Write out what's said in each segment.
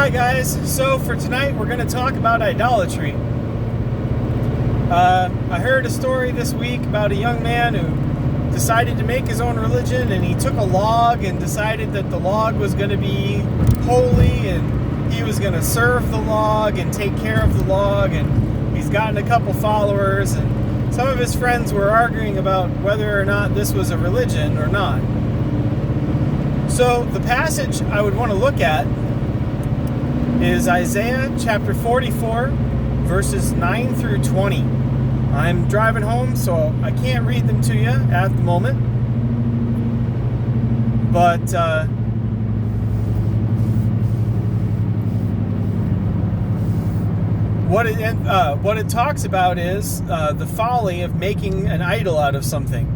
Hi guys, so for tonight we're going to talk about idolatry. I heard a story this week about a young man who decided to make his own religion, and he took a log and decided that the log was going to be holy and he was going to serve the log and take care of the log, and he's gotten a couple followers, and some of his friends were arguing about whether or not this was a religion or not. So the passage I would want to look at is Isaiah chapter 44, verses 9 through 20. I'm driving home, so I can't read them to you at the moment. But what it talks about is the folly of making an idol out of something.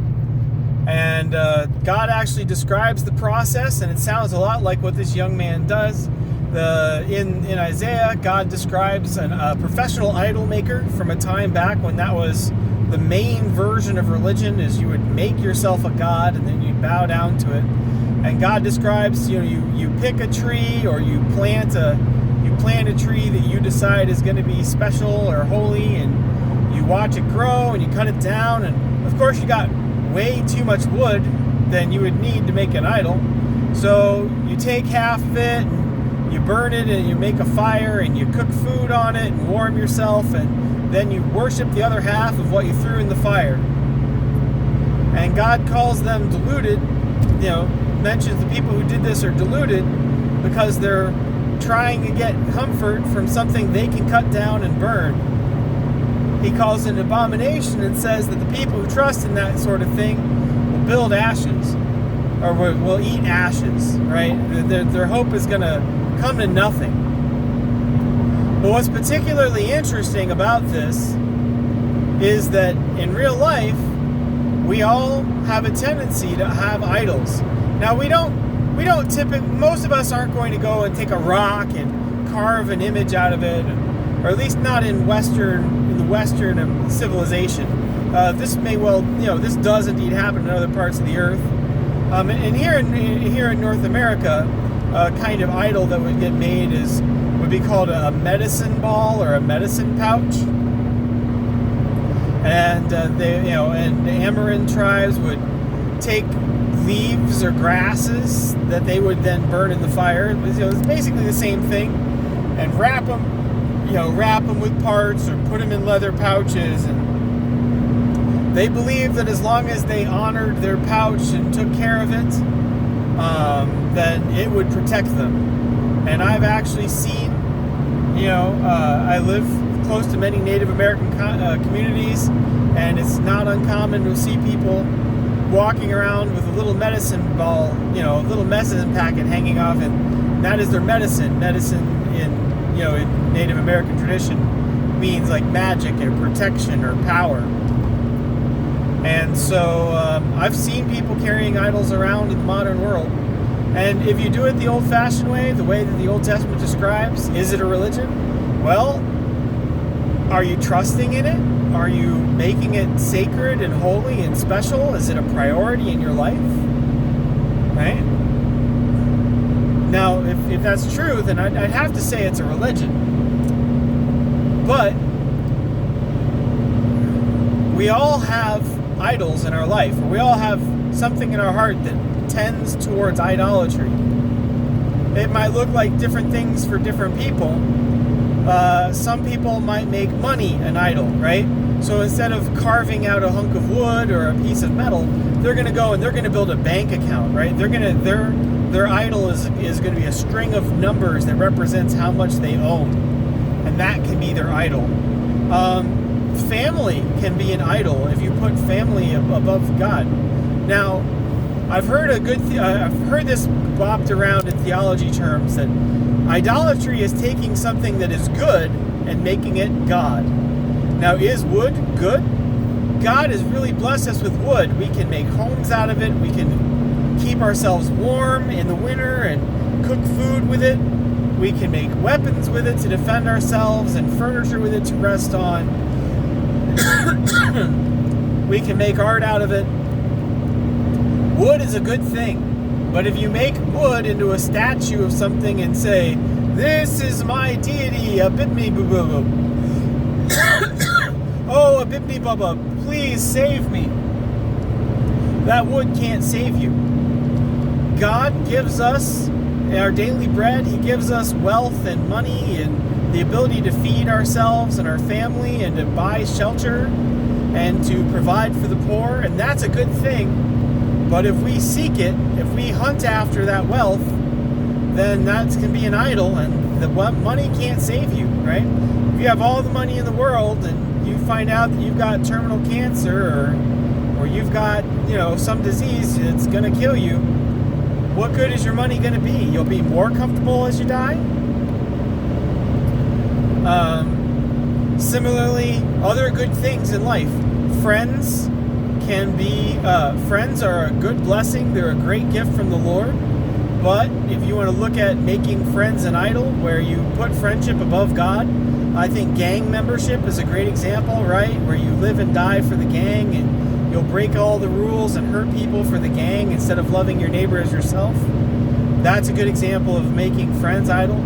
And God actually describes the process, and it sounds a lot like what this young man does. In Isaiah, God describes a professional idol maker from a time back when that was the main version of religion, is you would make yourself a god and then you'd bow down to it. And God describes, you pick a tree, or you plant a tree that you decide is going to be special or holy, and you watch it grow and you cut it down, and of course you got way too much wood than you would need to make an idol. So you take half of it, you burn it, and you make a fire, and you cook food on it and warm yourself, and then you worship the other half of what you threw in the fire. And God calls them deluded, mentions the people who did this are deluded because they're trying to get comfort from something they can cut down and burn. He calls it an abomination and says that the people who trust in that sort of thing will build ashes, or will eat ashes, right? Their hope is going to come to nothing. But what's particularly interesting about this is that in real life, we all have a tendency to have idols. Now, we don't typically, most of us aren't going to go and take a rock and carve an image out of it, or at least not in the Western civilization. This may well, this does indeed happen in other parts of the earth. And here in North America, a kind of idol that would get made would be called a medicine ball or a medicine pouch. And and the Amerindian tribes would take leaves or grasses that they would then burn in the fire. It's basically the same thing, and wrap them with parts or put them in leather pouches. And they believed that as long as they honored their pouch and took care of it, then it would protect them. And I've actually seen, I live close to many Native American communities, and it's not uncommon to see people walking around with a little medicine ball, a little medicine packet hanging off, and that is their medicine. Medicine in Native American tradition means like magic or protection or power. And so I've seen people carrying idols around in the modern world. And if you do it the old-fashioned way, the way that the Old Testament describes, is it a religion? Well, are you trusting in it? Are you making it sacred and holy and special? Is it a priority in your life? Right? Now, if that's true, then I'd have to say it's a religion. But we all have idols in our life. We all have something in our heart that tends towards idolatry. It might look like different things for different people. Some people might make money an idol, right? So instead of carving out a hunk of wood or a piece of metal, they're going to go and they're going to build a bank account, right? Their idol is going to be a string of numbers that represents how much they own, and that can be their idol. Family can be an idol if you put family above God. Now, I've heard this bopped around in theology terms, that idolatry is taking something that is good and making it God. Now, is wood good? God has really blessed us with wood. We can make homes out of it. We can keep ourselves warm in the winter and cook food with it. We can make weapons with it to defend ourselves and furniture with it to rest on. We can make art out of it. Wood is a good thing. But if you make wood into a statue of something and say, This is my deity, a bibni boo. Oh, a bibni bubba, please save me. That wood can't save you. God gives us our daily bread. He gives us wealth and money and the ability to feed ourselves and our family and to buy shelter and to provide for the poor, and that's a good thing. But if we seek it, if we hunt after that wealth, then that can be an idol, and the money can't save you, right? If you have all the money in the world and you find out that you've got terminal cancer or you've got, some disease that's going to kill you, what good is your money going to be? You'll be more comfortable as you die. Similarly, other good things in life. Friends are a good blessing. They're a great gift from the Lord. But if you want to look at making friends an idol, where you put friendship above God, I think gang membership is a great example, right? Where you live and die for the gang, and you'll break all the rules and hurt people for the gang instead of loving your neighbor as yourself. That's a good example of making friends idol.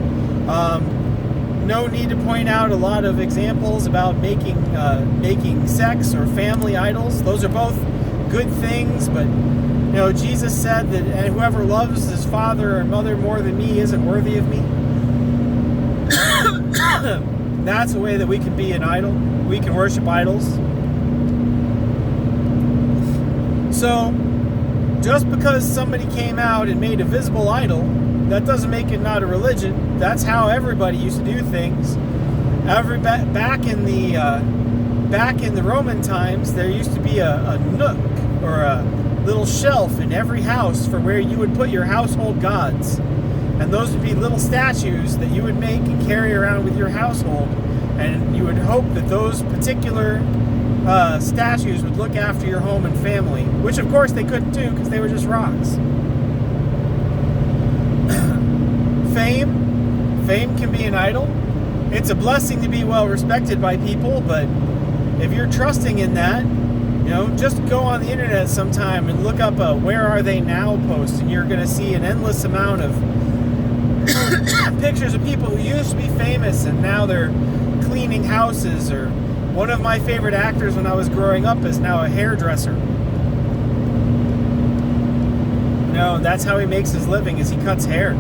No need to point out a lot of examples about making sex or family idols. Those are both good things, but Jesus said that whoever loves his father or mother more than me isn't worthy of me. That's a way that we can be an idol. We can worship idols. So, just because somebody came out and made a visible idol, that doesn't make it not a religion. That's how everybody used to do things. Back in the Roman times, there used to be a nook or a little shelf in every house for where you would put your household gods. And those would be little statues that you would make and carry around with your household. And you would hope that those particular statues would look after your home and family, which of course they couldn't do because they were just rocks. Fame can be an idol. It's a blessing to be well respected by people, but if you're trusting in that, just go on the internet sometime and look up a "Where Are They Now" post, and you're going to see an endless amount of pictures of people who used to be famous and now they're cleaning houses. Or one of my favorite actors when I was growing up is now a hairdresser. That's how he makes his living, is he cuts hair.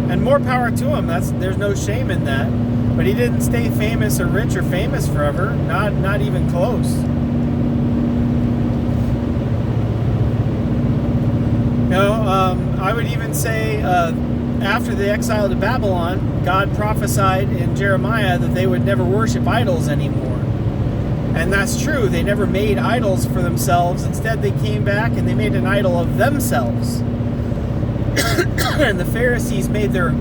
And more power to him. There's no shame in that. But he didn't stay famous or rich or famous forever. Not even close. I would even say after the exile to Babylon, God prophesied in Jeremiah that they would never worship idols anymore. And that's true. They never made idols for themselves. Instead, they came back and they made an idol of themselves. And the Pharisees made their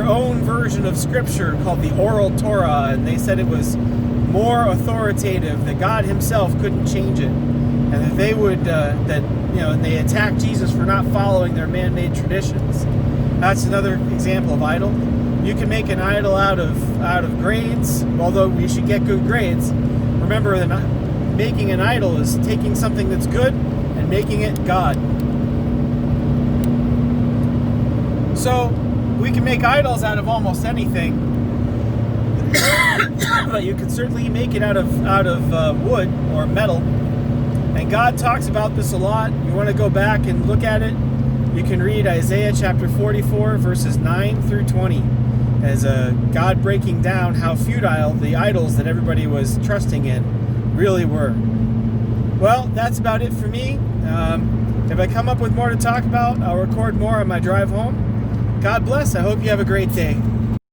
own version of Scripture called the Oral Torah, and they said it was more authoritative, that God Himself couldn't change it, and that they would and they attacked Jesus for not following their man-made traditions. That's another example of idol. You can make an idol out of grades, although we should get good grades. Remember that making an idol is taking something that's good and making it God. So we can make idols out of almost anything, but you can certainly make it out of wood or metal. And God talks about this a lot. You want to go back and look at it, you can read Isaiah chapter 44, verses 9 through 20, as God breaking down how futile the idols that everybody was trusting in really were. Well, that's about it for me. If I come up with more to talk about, I'll record more on my drive home. God bless. I hope you have a great day.